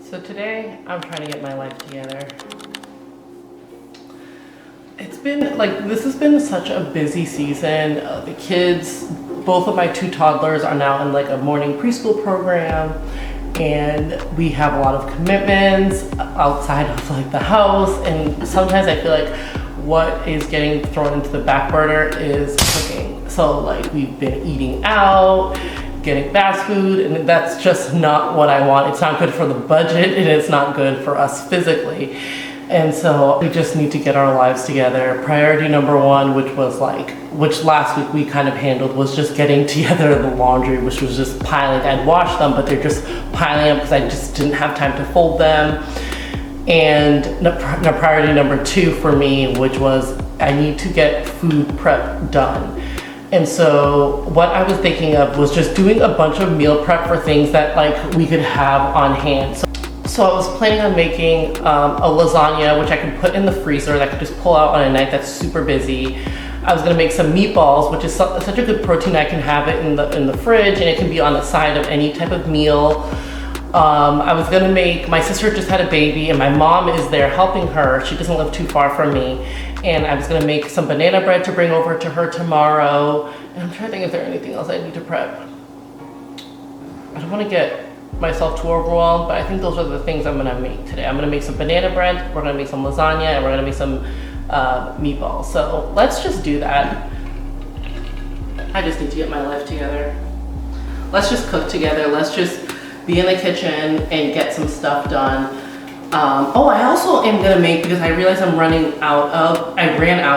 So today I'm trying to get my life together. It's been like, this has been such a busy season. The kids, both of my two toddlers are now in like a morning preschool program, and we have a lot of commitments outside of like the house, and sometimes I feel like what is getting thrown into the back burner is cooking. So like we've been eating out, getting fast food, and that's just not what I want. It's not good for the budget, and it's not good for us physically. And so we just need to get our lives together. Priority number one, which last week we kind of handled, was just getting together the laundry, which was just piling. I'd washed them, but they're just piling up because I just didn't have time to fold them. And priority number two for me, which was I need to get food prep done. And so what I was thinking of was just doing a bunch of meal prep for things that like we could have on hand. So I was planning on making a lasagna, which I could put in the freezer that I could just pull out on a night that's super busy. I was gonna make some meatballs, which is such a good protein. I can have it in the fridge, and it can be on the side of any type of meal. I was gonna make, my sister just had a baby, and my mom is there helping her. She doesn't live too far from me. And I was gonna make some banana bread to bring over to her tomorrow. And I'm trying to think if there's anything else I need to prep. I don't wanna get myself too overwhelmed, but I think those are the things I'm gonna make today. I'm gonna make some banana bread, we're gonna make some lasagna, and we're gonna make some meatballs. So let's just do that. I just need to get my life together. Let's just cook together. Let's just be in the kitchen and get some stuff done. Oh, I also am gonna make, because I realize I ran out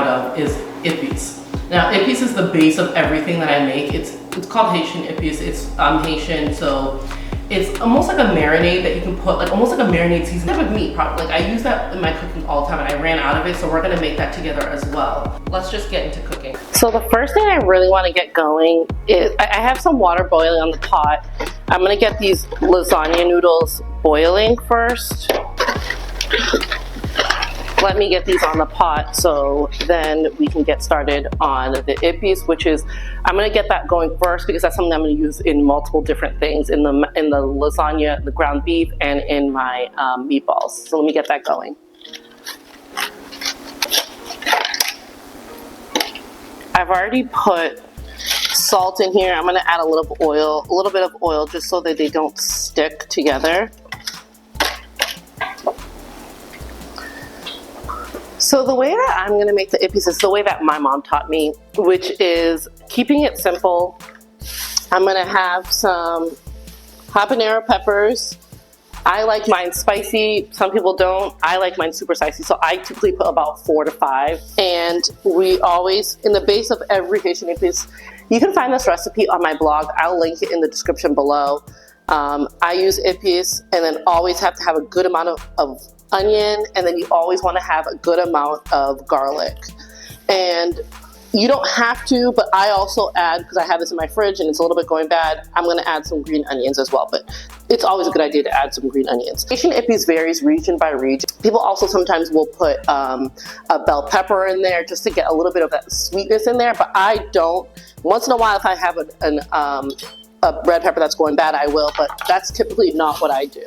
of, is Epis. Now, Epis is the base of everything that I make. It's called Haitian Epis. It's Haitian, so it's almost like a marinade that you can put, like almost like a marinade seasoning with meat. Like I use that in my cooking all the time, and I ran out of it, so we're gonna make that together as well. Let's just get into cooking. So the first thing I really want to get going is, I have some water boiling on the pot. I'm gonna get these lasagna noodles boiling first. Let me get these on the pot so then we can get started on the Epis, which is, I'm gonna get that going first because that's something I'm gonna use in multiple different things, in the lasagna, the ground beef, and in my meatballs. So let me get that going. I've already put salt in here. I'm gonna add a little bit of oil just so that they don't stick together. So the way that I'm gonna make the Epis is the way that my mom taught me, which is keeping it simple. I'm gonna have some habanero peppers. I like mine spicy, some people don't. I like mine super spicy, so I typically put about 4 to 5. And we always, in the base of every Haitian Epis, you can find this recipe on my blog. I'll link it in the description below. I use Epis, and then always have to have a good amount of onion, and then you always want to have a good amount of garlic. And you don't have to, but I also add, because I have this in my fridge and it's a little bit going bad, I'm going to add some green onions as well, but it's always a good idea to add some green onions. Haitian Epis varies region by region. People also sometimes will put a bell pepper in there just to get a little bit of that sweetness in there, but I don't. Once in a while, if I have a red pepper that's going bad, I will, but that's typically not what I do.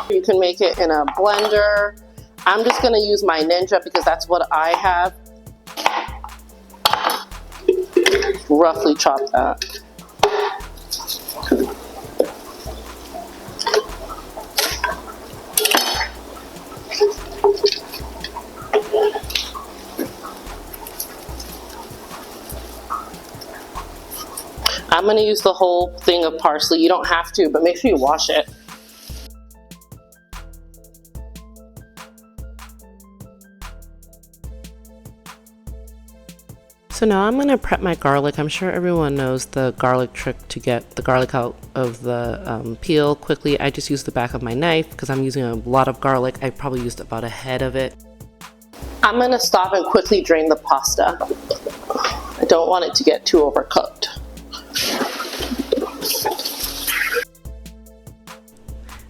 You can make it in a blender. I'm just gonna use my Ninja because that's what I have. Roughly chop that. I'm gonna use the whole thing of parsley. You don't have to, but make sure you wash it. So now I'm gonna prep my garlic. I'm sure everyone knows the garlic trick to get the garlic out of the peel quickly. I just use the back of my knife because I'm using a lot of garlic. I probably used about a head of it. I'm gonna stop and quickly drain the pasta. I don't want it to get too overcooked.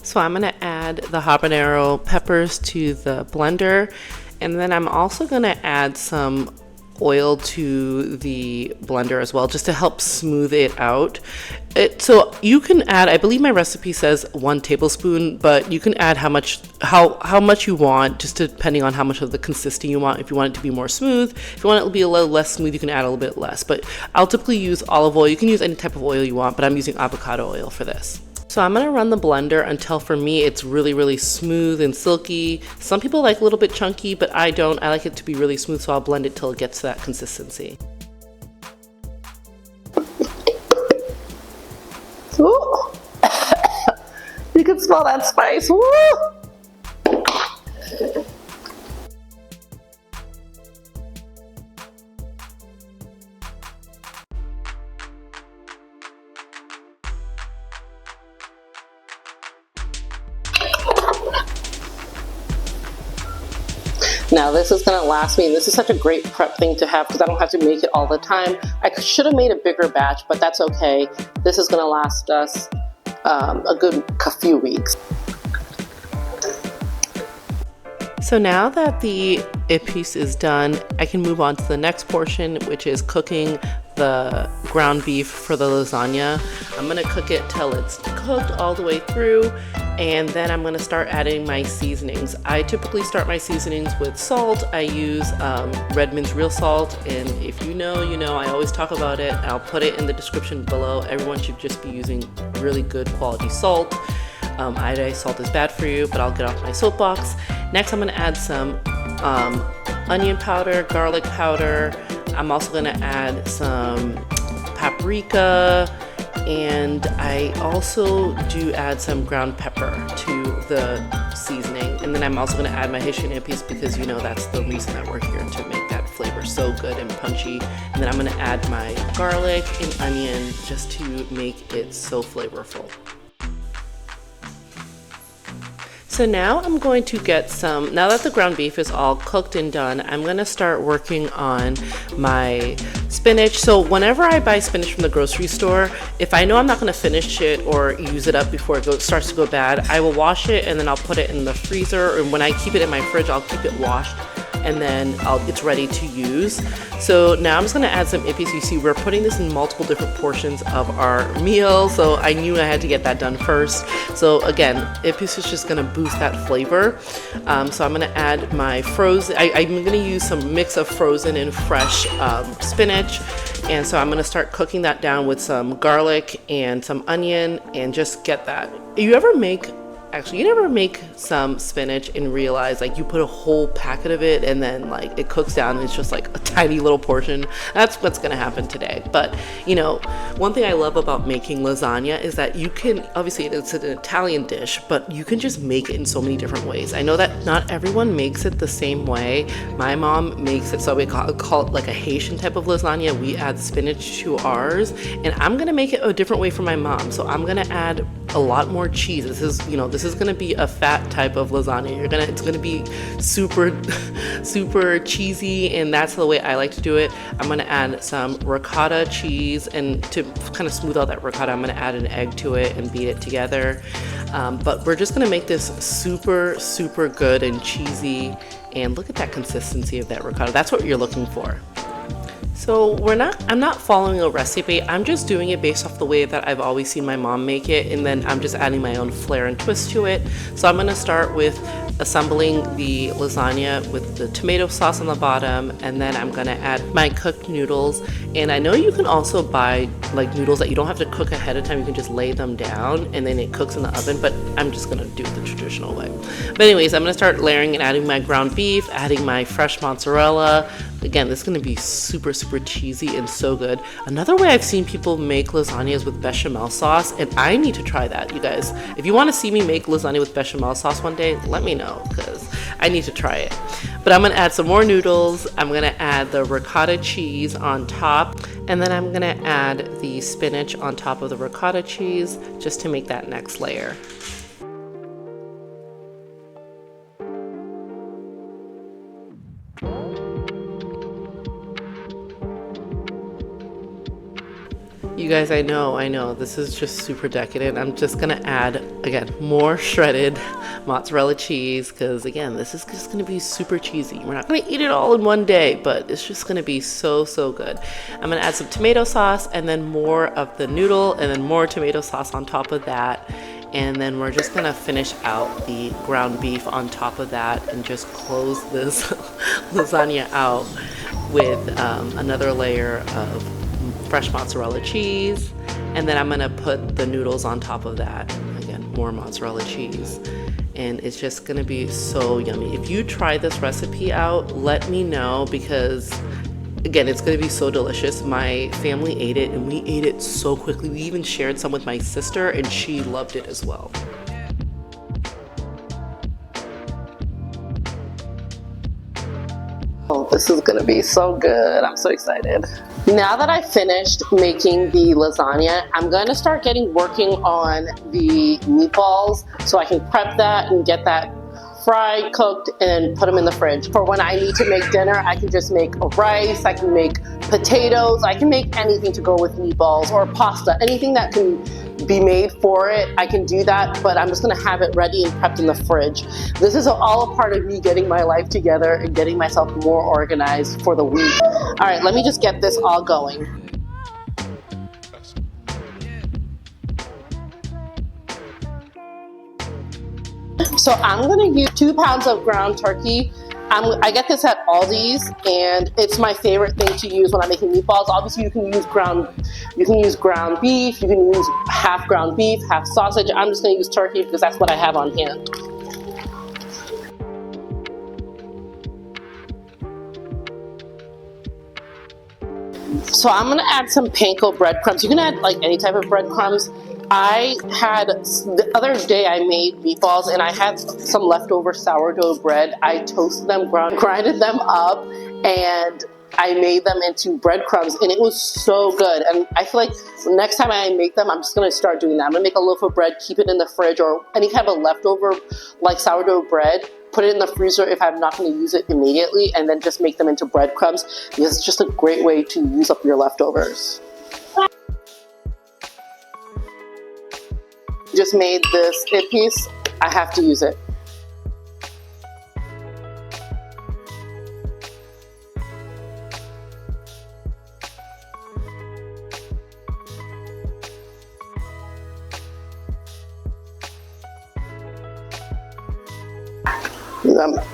So I'm gonna add the habanero peppers to the blender, and then I'm also gonna add some oil to the blender as well, just to help smooth it out. So you can add, I believe my recipe says 1 tablespoon, but you can add how much you want, just depending on how much of the consistency you want. If you want it to be more smooth, if you want it to be a little less smooth, you can add a little bit less. But I'll typically use olive oil. You can use any type of oil you want, but I'm using avocado oil for this. So I'm gonna run the blender until, for me, it's really, really smooth and silky. Some people like a little bit chunky, but I don't. I like it to be really smooth, so I'll blend it till it gets to that consistency. Ooh. You can smell that spice. Woo! Now this is gonna last me. This is such a great prep thing to have because I don't have to make it all the time. I should have made a bigger batch, but that's okay. This is gonna last us a good few weeks. So now that the epis is done, I can move on to the next portion, which is cooking the ground beef for the lasagna. I'm gonna cook it till it's cooked all the way through, and then I'm gonna start adding my seasonings. I typically start my seasonings with salt. I use Remond's real salt, and if you know, you know, I always talk about it. I'll put it in the description below. Everyone should just be using really good quality salt. Iodized salt is bad for you, but I'll get off my soapbox. Next, I'm gonna add some onion powder, garlic powder. I'm also gonna add some paprika, and I also do add some ground pepper to the seasoning. And then I'm also gonna add my Haitian Epis because, you know, that's the reason that we're here, to make that flavor so good and punchy. And then I'm gonna add my garlic and onion just to make it so flavorful. So now I'm going to get some, now that the ground beef is all cooked and done, I'm gonna start working on my spinach. So whenever I buy spinach from the grocery store, if I know I'm not gonna finish it or use it up before it starts to go bad, I will wash it and then I'll put it in the freezer. And when I keep it in my fridge, I'll keep it washed, and then it's ready to use. So now I'm just gonna add some epis. You see, we're putting this in multiple different portions of our meal, so I knew I had to get that done first. So again, epis is just gonna boost that flavor. So I'm gonna add my frozen, I'm gonna use some mix of frozen and fresh spinach. And so I'm gonna start cooking that down with some garlic and some onion, and just get that. You never make some spinach and realize, like, you put a whole packet of it and then, like, it cooks down and it's just like a tiny little portion. That's what's gonna happen today. But, you know, one thing I love about making lasagna is that you can, obviously it's an Italian dish, but you can just make it in so many different ways. I know that not everyone makes it the same way. My mom makes it, so we call it like a Haitian type of lasagna. We add spinach to ours, and I'm gonna make it a different way from my mom. So I'm gonna add a lot more cheese. This is gonna be a fat type of lasagna. It's gonna be super, super cheesy, and that's the way I like to do it. I'm gonna add some ricotta cheese, and to kind of smooth out that ricotta, I'm gonna add an egg to it and beat it together. But we're just gonna make this super, super good and cheesy, and look at that consistency of that ricotta. That's what you're looking for. So I'm not following a recipe. I'm just doing it based off the way that I've always seen my mom make it, and then I'm just adding my own flair and twist to it. So I'm gonna start with assembling the lasagna with the tomato sauce on the bottom, and then I'm gonna add my cooked noodles. And I know you can also buy like noodles that you don't have to cook ahead of time. You can just lay them down and then it cooks in the oven, but I'm just gonna do it the traditional way. But anyways, I'm gonna start layering and adding my ground beef, adding my fresh mozzarella. Again, this is gonna be super, super cheesy and so good. Another way I've seen people make lasagna is with bechamel sauce, and I need to try that, you guys. If you wanna see me make lasagna with bechamel sauce one day, let me know, because I need to try it. But I'm gonna add some more noodles. I'm gonna add the ricotta cheese on top, and then I'm gonna add the spinach on top of the ricotta cheese just to make that next layer. You guys, I know, this is just super decadent. I'm just gonna add, again, more shredded mozzarella cheese, because again, this is just gonna be super cheesy. We're not gonna eat it all in one day, but it's just gonna be so, so good. I'm gonna add some tomato sauce, and then more of the noodle, and then more tomato sauce on top of that. And then we're just gonna finish out the ground beef on top of that and just close this lasagna out with another layer of fresh mozzarella cheese. And then I'm gonna put the noodles on top of that. Again, more mozzarella cheese. And it's just gonna be so yummy. If you try this recipe out, let me know, because again, it's gonna be so delicious. My family ate it and we ate it so quickly. We even shared some with my sister and she loved it as well. Oh, this is gonna be so good. I'm so excited. Now that I finished making the lasagna, I'm gonna start working on the meatballs so I can prep that and get that fried, cooked, and put them in the fridge. For when I need to make dinner, I can just make rice, I can make potatoes, I can make anything to go with meatballs or pasta, anything that can be made for it, I can do that, but I'm just gonna have it ready and prepped in the fridge. This is all a part of me getting my life together and getting myself more organized for the week. All right, let me just get this all going. So I'm gonna use 2 pounds of ground turkey. I get this at Aldi's, and it's my favorite thing to use when I'm making meatballs. Obviously, you can use ground beef, you can use half ground beef, half sausage. I'm just gonna use turkey because that's what I have on hand. So I'm gonna add some panko breadcrumbs. You can add like any type of breadcrumbs. The other day I made meatballs and I had some leftover sourdough bread. I toasted them, grinded them up, and I made them into breadcrumbs, and it was so good. And I feel like next time I make them, I'm just gonna start doing that. I'm gonna make a loaf of bread, keep it in the fridge, or any kind of leftover like sourdough bread, put it in the freezer if I'm not gonna use it immediately, and then just make them into breadcrumbs, because it's just a great way to use up your leftovers. Just made this Epis, I have to use it.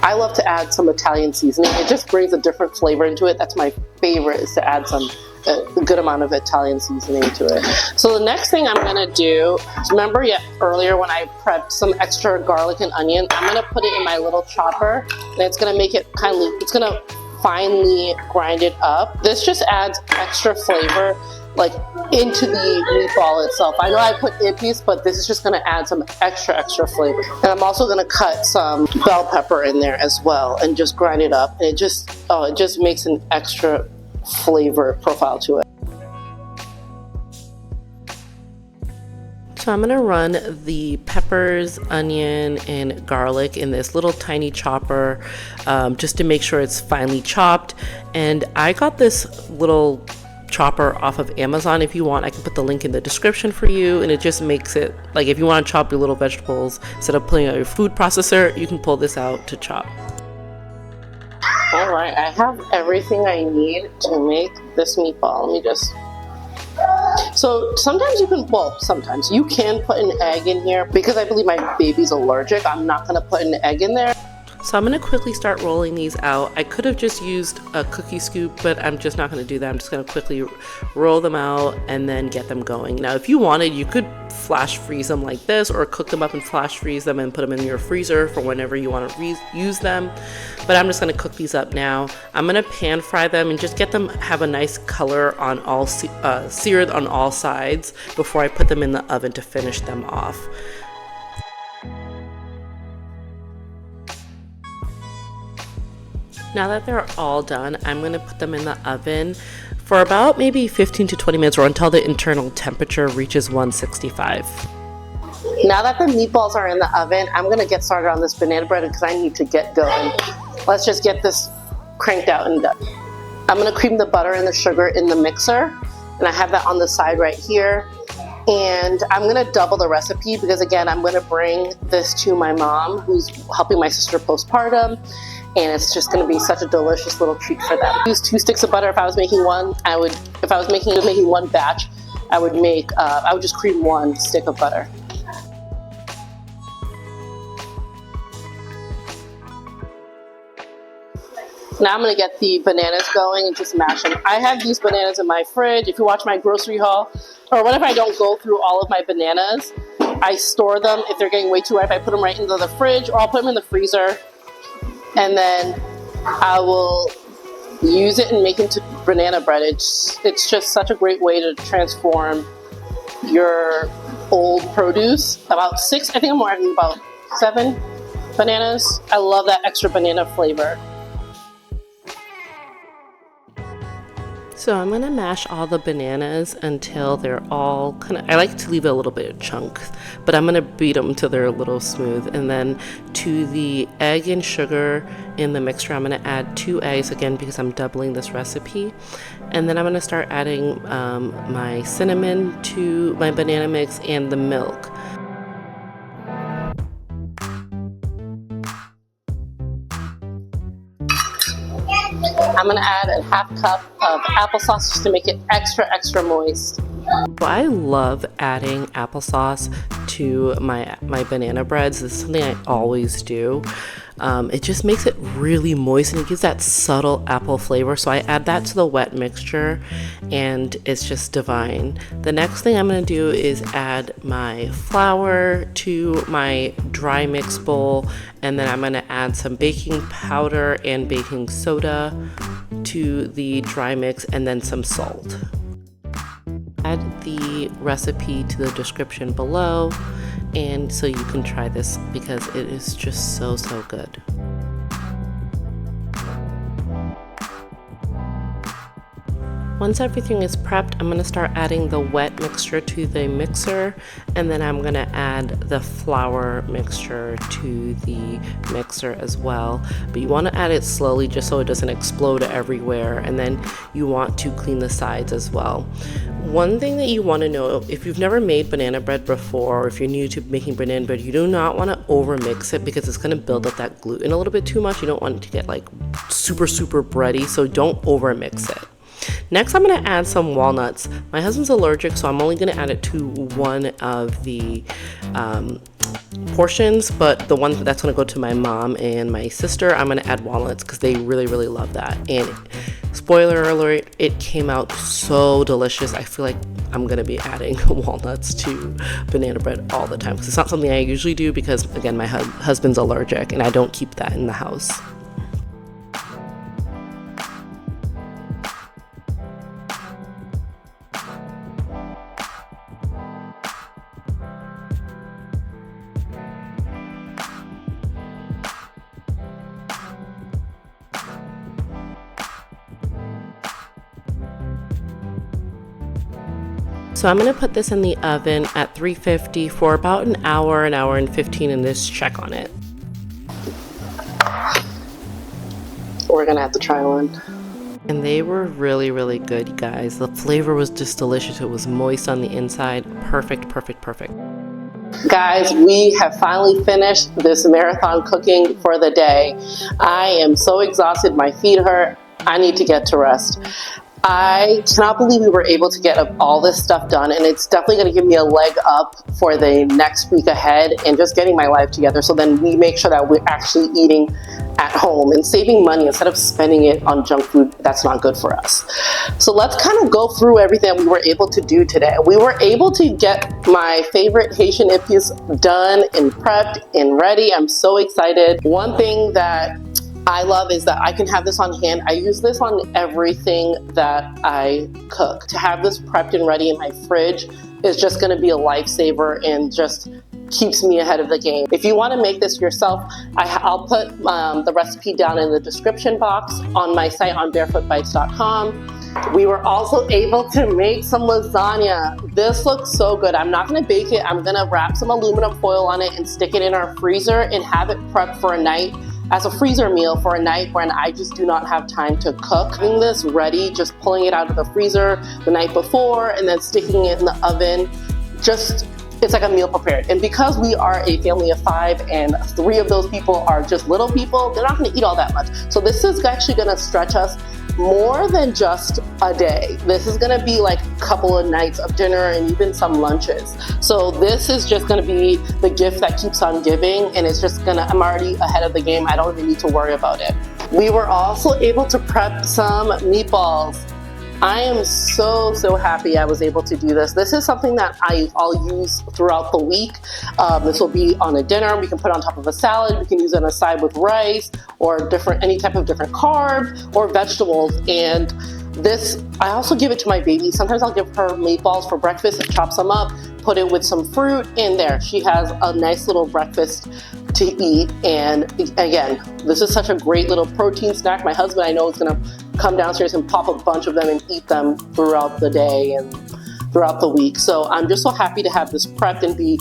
I love to add some Italian seasoning. It just brings a different flavor into it. That's my favorite, is to add a good amount of Italian seasoning to it. So the next thing I'm gonna do, remember earlier when I prepped some extra garlic and onion, I'm gonna put it in my little chopper, and it's gonna make it it's gonna finely grind it up. This just adds extra flavor like into the meatball itself. I know I put Epis, but this is just gonna add some extra flavor. And I'm also gonna cut some bell pepper in there as well and just grind it up. And it just makes an extra flavor profile to it. So I'm gonna run the peppers, onion, and garlic in this little tiny chopper just to make sure it's finely chopped. And I got this little chopper off of Amazon. If you want, I can put the link in the description for you, and it just makes it like if you want to chop your little vegetables instead of pulling out your food processor, you can pull this out to chop. All right, I have everything I need to make this meatball. Let me just... So sometimes you can put an egg in here. Because I believe my baby's allergic, I'm not gonna put an egg in there. So I'm gonna quickly start rolling these out. I could have just used a cookie scoop, but I'm just not gonna do that. I'm just gonna quickly roll them out and then get them going. Now, if you wanted, you could flash freeze them like this, or cook them up and flash freeze them and put them in your freezer for whenever you want to use them. But I'm just gonna cook these up now. I'm gonna pan fry them and just get them have a nice color on all seared on all sides before I put them in the oven to finish them off. Now that they're all done, I'm going to put them in the oven for about maybe 15 to 20 minutes, or until the internal temperature reaches 165. Now that the meatballs are in the oven, I'm going to get started on this banana bread because I need to get going. Let's just get this cranked out and done. I'm going to cream the butter and the sugar in the mixer, And I have that on the side right here. And I'm gonna double the recipe because again, I'm gonna bring this to my mom who's helping my sister postpartum. And it's just gonna be such a delicious little treat for them. Use 2 sticks of butter. If I was making one, if I was making one batch, I would just cream 1 stick of butter. Now I'm gonna get the bananas going and just mash them. I have these bananas in my fridge. If you watch my grocery haul, or whenever I don't go through all of my bananas, I store them. If they're getting way too ripe, I put them right into the fridge, or I'll put them in the freezer. And then I will use it and make into banana bread. It's just such a great way to transform your old produce. About 6, I think I'm adding about 7 bananas. I love that extra banana flavor. So I'm gonna mash all the bananas until they're all I like to leave a little bit of chunks, but I'm gonna beat them till they're a little smooth. And then to the egg and sugar in the mixture, I'm gonna add 2 eggs again because I'm doubling this recipe. And then I'm gonna start adding my cinnamon to my banana mix and the milk. I'm gonna add a half cup of applesauce just to make it extra moist. I love adding applesauce to my banana breads. This is something I always do. It just makes it really moist and it gives that subtle apple flavor. So I add that to the wet mixture and it's just divine. The next thing I'm going to do is add my flour to my dry mix bowl, and then I'm going to add some baking powder and baking soda to the dry mix, and then some salt. Add the recipe to the description below, and so you can try this because it is just so good. Once everything is prepped, I'm going to start adding the wet mixture to the mixer, and then I'm going to add the flour mixture to the mixer as well. But you want to add it slowly just so it doesn't explode everywhere, and then you want to clean the sides as well. One thing that you want to know, if you've never made banana bread before, or if you're new to making banana bread, you do not want to over mix it because it's going to build up that gluten a little bit too much. You don't want it to get like super bready, so don't over mix it. Next, I'm going to add some walnuts. My husband's allergic, so I'm only going to add it to one of the portions, but the one that's going to go to my mom and my sister, I'm going to add walnuts because they really love that. And spoiler alert, it came out so delicious. I feel like I'm going to be adding walnuts to banana bread all the time because it's not something I usually do because, again, my husband's allergic and I don't keep that in the house. So I'm going to put this in the oven at 350 for about an hour and 15, and just check on it. We're going to have to try one. And they were really good, you guys. The flavor was just delicious. It was moist on the inside. Perfect. Guys, we have finally finished this marathon cooking for the day. I am so exhausted. My feet hurt. I need to get to rest. I cannot believe we were able to get all this stuff done, and it's definitely going to give me a leg up for the next week ahead and just getting my life together, so then we make sure that we're actually eating at home and saving money instead of spending it on junk food that's not good for us. So let's kind of go through everything we were able to do today. We were able to get my favorite Haitian Epis done and prepped and ready. I'm so excited. One thing that I love is that I can have this on hand. I use this on everything that I cook. To have this prepped and ready in my fridge is just going to be a lifesaver and just keeps me ahead of the game. If you want to make this yourself, I'll put the recipe down in the description box on my site on barefootbites.com. We were also able to make some lasagna. This looks so good. I'm not going to bake it. I'm going to wrap some aluminum foil on it and stick it in our freezer and have it prepped for a night as a freezer meal for a night when I just do not have time to cook. Having this ready, just pulling it out of the freezer the night before and then sticking it in the oven, it's like a meal prepared. And because we are a family of 5 and 3 of those people are just little people, they're not gonna eat all that much. So this is actually gonna stretch us more than just a day. This is gonna be like a couple of nights of dinner and even some lunches. So this is just gonna be the gift that keeps on giving, and I'm already ahead of the game. I don't even need to worry about it. We were also able to prep some meatballs. I am so happy I was able to do this. This is something that I'll use throughout the week. This will be on a dinner. We can put it on top of a salad. We can use it on a side with rice or any type of different carb or vegetables. And this, I also give it to my baby. Sometimes I'll give her meatballs for breakfast and chop some up, put it with some fruit in there. She has a nice little breakfast to eat. And again, this is such a great little protein snack. My husband, I know, is gonna come downstairs and pop a bunch of them and eat them throughout the day and throughout the week. So I'm just so happy to have this prepped and be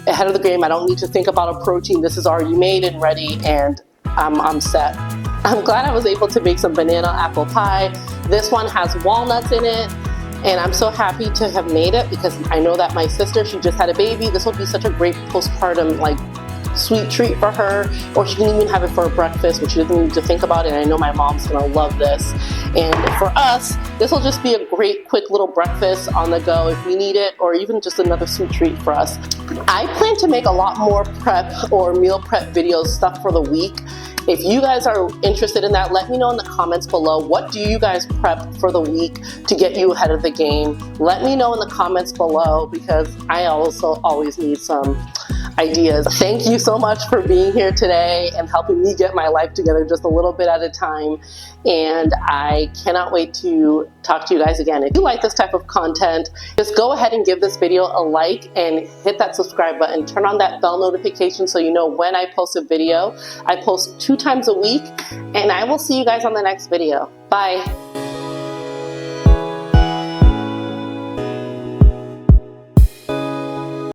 ahead of the game. I don't need to think about a protein. This is already made and ready, and I'm set. I'm glad I was able to make some banana apple pie. This one has walnuts in it, and I'm so happy to have made it because I know that my sister, she just had a baby. This will be such a great postpartum sweet treat for her, or she can even have it for breakfast, which she doesn't need to think about it. And I know my mom's gonna love this. And for us, this will just be a great quick little breakfast on the go if we need it, or even just another sweet treat for us. I plan to make a lot more prep or meal prep videos, stuff for the week. If you guys are interested in that, let me know in the comments below. What do you guys prep for the week to get you ahead of the game? Let me know in the comments below because I also always need some ideas. Thank you so much for being here today and helping me get my life together just a little bit at a time. And I cannot wait to talk to you guys again. If you like this type of content, just go ahead and give this video a like and hit that subscribe button. Turn on that bell notification so you know when I post a video. I post 2 times a week, and I will see you guys on the next video. Bye.